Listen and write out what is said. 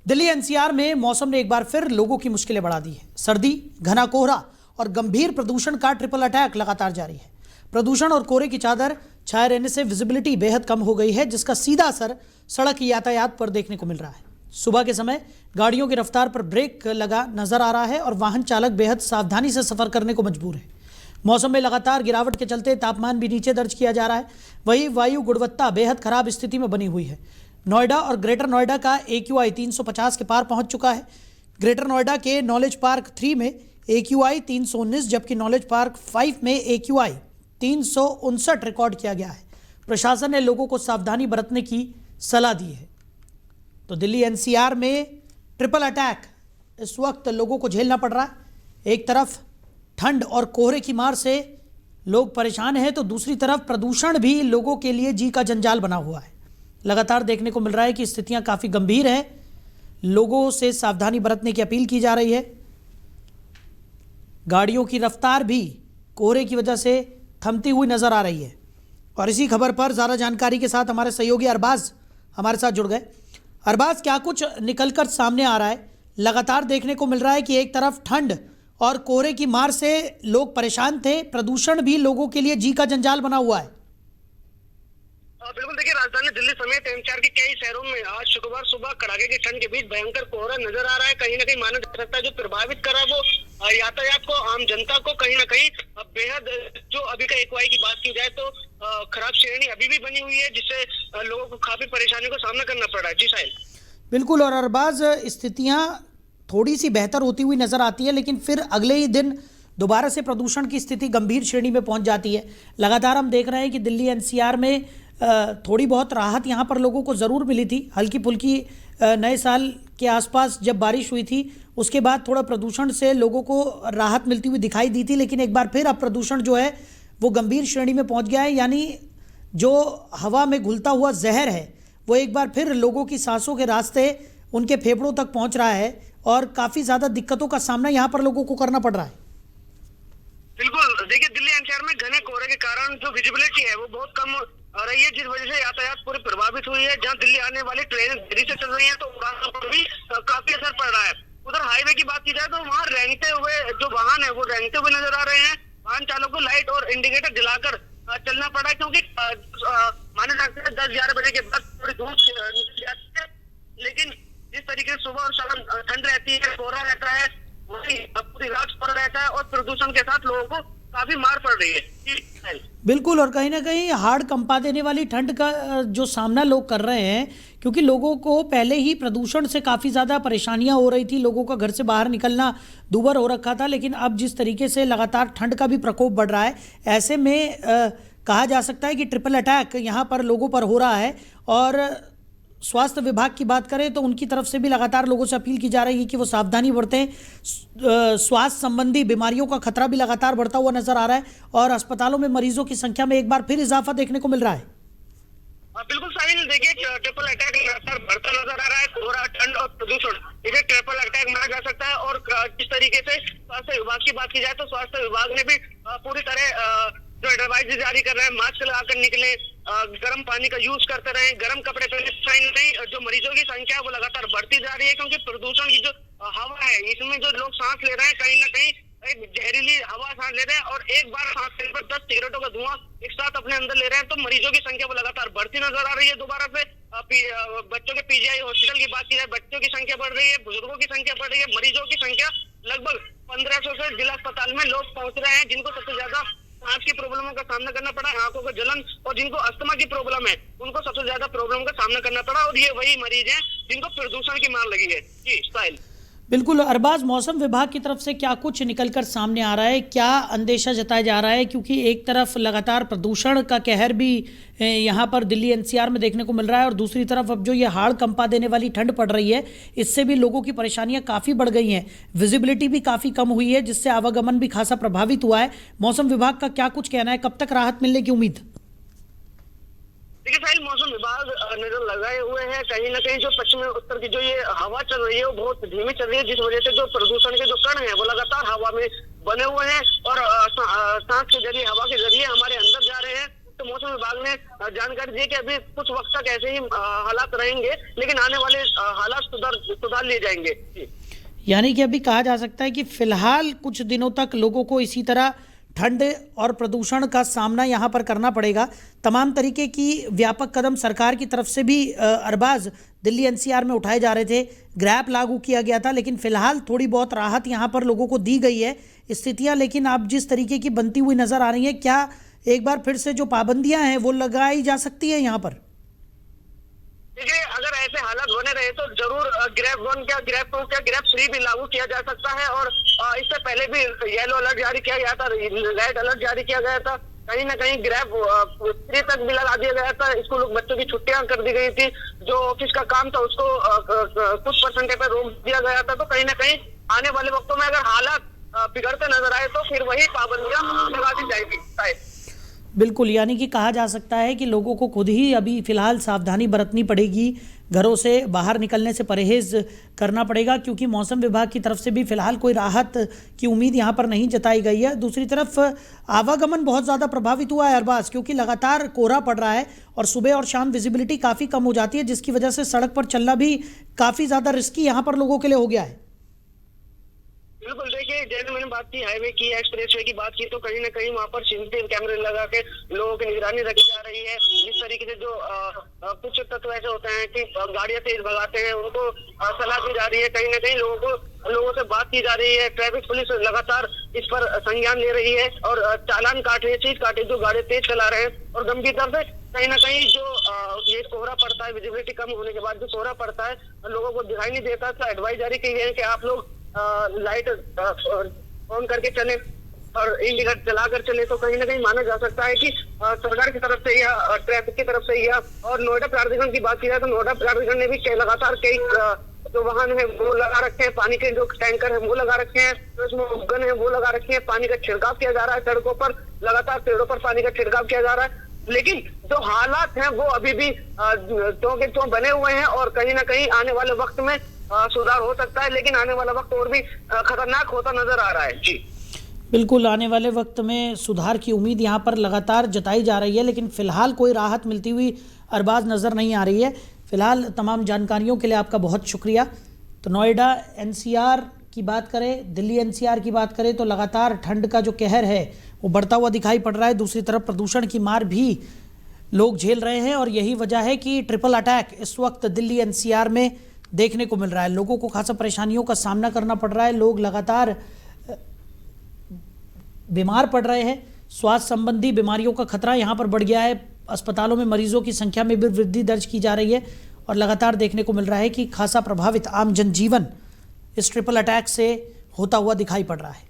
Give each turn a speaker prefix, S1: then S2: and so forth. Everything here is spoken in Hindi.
S1: दिल्ली एनसीआर में मौसम ने एक बार फिर लोगों की मुश्किलें बढ़ा दी है। सर्दी, घना कोहरा और गंभीर प्रदूषण का ट्रिपल अटैक लगातार जारी है। प्रदूषण और कोहरे की चादर छाए रहने से विजिबिलिटी बेहद कम हो गई है, जिसका सीधा असर सड़क यातायात पर देखने को मिल रहा है। सुबह के समय गाड़ियों की रफ्तार पर ब्रेक लगा नजर आ रहा है और वाहन चालक बेहद सावधानी से सफर करने को मजबूर है। मौसम में लगातार गिरावट के चलते तापमान भी नीचे दर्ज किया जा रहा है। वहीं वायु गुणवत्ता बेहद खराब स्थिति में बनी हुई है। नोएडा और ग्रेटर नोएडा का AQI 350 के पार पहुंच चुका है। ग्रेटर नोएडा के नॉलेज पार्क 3 में AQI 319, जबकि नॉलेज पार्क 5 में AQI 359 रिकॉर्ड किया गया है। प्रशासन ने लोगों को सावधानी बरतने की सलाह दी है। तो दिल्ली NCR में ट्रिपल अटैक इस वक्त लोगों को झेलना पड़ रहा है। एक तरफ ठंड और कोहरे की मार से लोग परेशान हैं, तो दूसरी तरफ प्रदूषण भी लोगों के लिए जी का जंजाल बना हुआ है। लगातार देखने को मिल रहा है कि स्थितियां काफ़ी गंभीर हैं। लोगों से सावधानी बरतने की अपील की जा रही है। गाड़ियों की रफ्तार भी कोहरे की वजह से थमती हुई नजर आ रही है। और इसी खबर पर ज़्यादा जानकारी के साथ हमारे सहयोगी अरबाज हमारे साथ जुड़ गए। अरबाज, क्या कुछ निकलकर सामने आ रहा है? लगातार देखने को मिल रहा है कि एक तरफ ठंड और कोहरे की मार से लोग परेशान थे, प्रदूषण भी लोगों के लिए जी का जंजाल बना हुआ है।
S2: बिल्कुल, देखिए, राजधानी दिल्ली समेत एनसीआर के कई शहरों में आज शुक्रवार सुबह कड़ाके की ठंड के बीच भयंकर कोहरा नजर आ रहा है। कहीं ना कहीं माना जा सकता है जो प्रभावित कर रहा है वो यातायात को, आम जनता को कहीं ना कहीं बेहद, जो अभी का AQI की बात की जाए तो खराब श्रेणी अभी भी बनी हुई है, जिससे लोगों को काफी परेशानी का सामना करना पड़ रहा है। जी साहिल।
S1: बिल्कुल, और अरबाज, स्थितियां थोड़ी सी बेहतर होती हुई नजर आती है, लेकिन फिर अगले ही दिन दोबारा से प्रदूषण की स्थिति गंभीर श्रेणी में पहुंच जाती है। लगातार हम देख रहे हैं कि दिल्ली NCR में थोड़ी बहुत राहत यहाँ पर लोगों को ज़रूर मिली थी। हल्की फुल्की नए साल के आसपास जब बारिश हुई थी, उसके बाद थोड़ा प्रदूषण से लोगों को राहत मिलती हुई दिखाई दी थी, लेकिन एक बार फिर अब प्रदूषण जो है वो गंभीर श्रेणी में पहुँच गया है। यानी जो हवा में घुलता हुआ जहर है वो एक बार फिर लोगों की सांसों के रास्ते उनके फेफड़ों तक पहुँच रहा है और काफ़ी ज़्यादा दिक्कतों का सामना यहाँ पर लोगों को करना पड़ रहा है।
S2: बिल्कुल, देखिए, दिल्ली NCR में घने कोहरे के कारण जो विजिबिलिटी है वो बहुत कम रही है, जिस वजह से यातायात पूरी प्रभावित हुई है। जहां दिल्ली आने वाली ट्रेन देरी से चल रही है तो उड़ानों पर भी काफी असर पड़ रहा है। उधर हाईवे की बात की जाए तो वहां रेंगते हुए जो वाहन है वो रेंगते हुए नजर आ रहे हैं। वाहन चालकों को लाइट और इंडिकेटर जलाकर चलना पड़ा है, क्योंकि माने जाते हैं 10-11 बजे के बाद थोड़ी धूप निकल जाती है, लेकिन जिस तरीके से सुबह और शाम ठंड रहती है, कोहरा रहता है, वही पूरी रात कोहरा रहता है और प्रदूषण के साथ लोगों को काफी मार पड़ रही है।
S1: बिल्कुल, और कहीं ना कहीं हाड़ कंपा देने वाली ठंड का जो सामना लोग कर रहे हैं, क्योंकि लोगों को पहले ही प्रदूषण से काफ़ी ज़्यादा परेशानियां हो रही थी। लोगों का घर से बाहर निकलना दूभर हो रखा था, लेकिन अब जिस तरीके से लगातार ठंड का भी प्रकोप बढ़ रहा है, ऐसे में कहा जा सकता है कि ट्रिपल अटैक यहाँ पर लोगों पर हो रहा है। और स्वास्थ्य विभाग की बात करें तो उनकी तरफ से भी लगातार लोगों से अपील की जा रही है कि वो सावधानी बरतें। स्वास्थ्य संबंधी बीमारियों का खतरा भी लगातार बढ़ता हुआ नजर आ रहा है और अस्पतालों में मरीजों की संख्या में एक बार फिर इजाफा देखने को मिल रहा है।
S2: बिल्कुल साहिल, देखिए, ट्रिपल अटैक लगातार बढ़ता नजर आ रहा है। कोहरा, ठंड और प्रदूषण, इसे ट्रिपल अटैक माना जा सकता है। और जिस तरीके से स्वास्थ्य विभाग की बात की जाए तो स्वास्थ्य विभाग ने भी पूरी तरह जो एडवाइस जारी कर रहे हैं, मास्क लगाकर निकले, गर्म पानी का यूज करते रहे, गर्म कपड़े पहने। जो मरीजों की संख्या है वो लगातार बढ़ती जा रही है, क्योंकि प्रदूषण की जो हवा है इसमें जो लोग सांस ले रहे हैं, कहीं ना कहीं एक जहरीली हवा सांस ले रहे हैं और एक बार सांस लेने पर 10 सिगरेटों का धुआं एक साथ अपने अंदर ले रहे हैं। तो मरीजों की संख्या वो लगातार बढ़ती नजर आ रही है। दोबारा से बच्चों के PGI हॉस्पिटल की बात की जाए, बच्चों की संख्या बढ़ रही है, बुजुर्गों की संख्या बढ़ रही है, मरीजों की संख्या लगभग 1500 से जिला अस्पताल में लोग पहुंच रहे हैं, जिनको सबसे ज्यादा सांस की प्रॉब्लमों का सामना करना पड़ा, आंखों का जलन, और जिनको अस्थमा की प्रॉब्लम है उनको सबसे ज्यादा प्रॉब्लम का सामना करना पड़ा। और ये वही मरीज हैं जिनको प्रदूषण की मार लगी है। जी साहिल।
S1: बिल्कुल अरबाज, मौसम विभाग की तरफ से क्या कुछ निकलकर सामने आ रहा है? क्या अंदेशा जताया जा रहा है? क्योंकि एक तरफ लगातार प्रदूषण का कहर भी यहाँ पर दिल्ली NCR में देखने को मिल रहा है और दूसरी तरफ अब जो ये हाड़ कंपा देने वाली ठंड पड़ रही है, इससे भी लोगों की परेशानियां काफ़ी बढ़ गई हैं। विजिबिलिटी भी काफ़ी कम हुई है, जिससे आवागमन भी खासा प्रभावित हुआ है। मौसम विभाग का क्या कुछ कहना है? कब तक राहत मिलने की उम्मीद?
S2: देखिए साहिल, मौसम विभाग नजर लगाए हुए हैं। कहीं ना कहीं जो पश्चिम उत्तर की जो ये हवा चल रही है वो बहुत धीमी चल रही है, जिस वजह से जो प्रदूषण के जो कण हैं वो लगातार हवा में बने हुए हैं और सांस के जरिए, हवा के जरिए हमारे अंदर जा रहे हैं। तो तो मौसम विभाग ने जानकारी दी कि अभी कुछ वक्त तक ऐसे ही हालात रहेंगे, लेकिन आने वाले हालात सुधार लिए जाएंगे।
S1: यानी कि अभी कहा जा सकता है कि फिलहाल कुछ दिनों तक लोगों को इसी तरह ठंड और प्रदूषण का सामना यहाँ पर करना पड़ेगा। तमाम तरीके की व्यापक कदम सरकार की तरफ से भी अरबाज दिल्ली एनसीआर में उठाए जा रहे थे, ग्रैप लागू किया गया था, लेकिन फिलहाल थोड़ी बहुत राहत यहाँ पर लोगों को दी गई है स्थितियाँ। लेकिन अब जिस तरीके की बनती हुई नज़र आ रही है, क्या एक बार फिर से जो पाबंदियाँ हैं वो लगाई जा सकती है यहाँ पर?
S2: देखिए, अगर ऐसे हालात बने रहे तो जरूर ग्रैप 1 क्या ग्रैप 2 क्या ग्रैप 3 भी लागू किया जा सकता है। और इससे पहले भी येलो अलर्ट जारी किया गया था, रेड अलर्ट जारी किया गया था, कहीं ना कहीं ग्रैप 3 तक भी लगा दिया गया था। स्कूल बच्चों की छुट्टियां कर दी गई थी, जो ऑफिस का काम था उसको कुछ परसेंटेज पे रोक दिया गया था। तो कहीं ना कहीं आने वाले वक्तों में अगर हालात बिगड़ते नजर आए तो फिर वही पाबंदियां लगा दी जाएगी शायद।
S1: बिल्कुल, यानी कि कहा जा सकता है कि लोगों को खुद ही अभी फ़िलहाल सावधानी बरतनी पड़ेगी, घरों से बाहर निकलने से परहेज़ करना पड़ेगा, क्योंकि मौसम विभाग की तरफ से भी फ़िलहाल कोई राहत की उम्मीद यहाँ पर नहीं जताई गई है। दूसरी तरफ आवागमन बहुत ज़्यादा प्रभावित हुआ है अरबाज, क्योंकि लगातार कोहरा पड़ रहा है और सुबह और शाम विजिबिलिटी काफ़ी कम हो जाती है, जिसकी वजह से सड़क पर चलना भी काफ़ी ज़्यादा रिस्की यहाँ पर लोगों के लिए हो गया है।
S2: बिल्कुल, देखिए, जैसे मैंने बात की हाईवे की, एक्सप्रेसवे की बात की, तो कहीं ना कहीं वहाँ पर सीसीटीवी कैमरे लगा के लोगों की निगरानी रखी जा रही है। इस तरीके से जो कुछ तत्व ऐसे होते हैं कि गाड़ियां तेज भगाते हैं, उनको सलाह दी जा रही है। कहीं ना कहीं लोगों से बात की जा रही है। ट्रैफिक पुलिस लगातार इस पर संज्ञान ले रही है और चालान काट रही है, चीज काटे जो गाड़ी तेज चला रहे हैं। और गंभीरता से कहीं ना कहीं जो ये कोहरा पड़ता है, विजिबिलिटी कम होने के बाद जो कोहरा पड़ता है, लोगों को दिखाई नहीं देता। तो एडवाइस जारी की है कि आप लोग लाइट ऑन करके चले और इंडिकेटर जलाकर चले। तो कहीं ना कहीं माना जा सकता है कि सरकार की तरफ से या ट्रैफिक की तरफ से या और नोएडा प्राधिकरण की बात की जाए तो नोएडा प्राधिकरण ने भी लगातार कई जो वाहन है वो लगा रखे हैं, पानी के जो टैंकर है वो लगा रखे हैं, तो इसमें उपकरण है वो लगा रखे हैं, पानी का छिड़काव किया जा रहा है सड़कों पर, लगातार पेड़ों पर पानी का छिड़काव किया जा रहा है। लेकिन जो हालात हैं वो अभी भी त्यों बने हुए हैं और कहीं ना कहीं आने वाले वक्त में सुधार हो सकता है, लेकिन आने वाला वक्त और भी खतरनाक होता नजर आ रहा है। जी
S1: बिल्कुल, आने वाले वक्त में सुधार की उम्मीद यहाँ पर लगातार जताई जा रही है, लेकिन फ़िलहाल कोई राहत मिलती हुई अरबाज नज़र नहीं आ रही है। फ़िलहाल तमाम जानकारियों के लिए आपका बहुत शुक्रिया। तो नोएडा एनसीआर की बात करें, दिल्ली एनसीआर की बात करें तो लगातार ठंड का जो कहर है वो बढ़ता हुआ दिखाई पड़ रहा है। दूसरी तरफ प्रदूषण की मार भी लोग झेल रहे हैं और यही वजह है कि ट्रिपल अटैक इस वक्त दिल्ली एनसीआर में देखने को मिल रहा है। लोगों को खासा परेशानियों का सामना करना पड़ रहा है, लोग लगातार बीमार पड़ रहे हैं, स्वास्थ्य संबंधी बीमारियों का खतरा यहाँ पर बढ़ गया है। अस्पतालों में मरीजों की संख्या में भी वृद्धि दर्ज की जा रही है और लगातार देखने को मिल रहा है कि खासा प्रभावित आम जनजीवन इस ट्रिपल अटैक से होता हुआ दिखाई पड़ रहा है।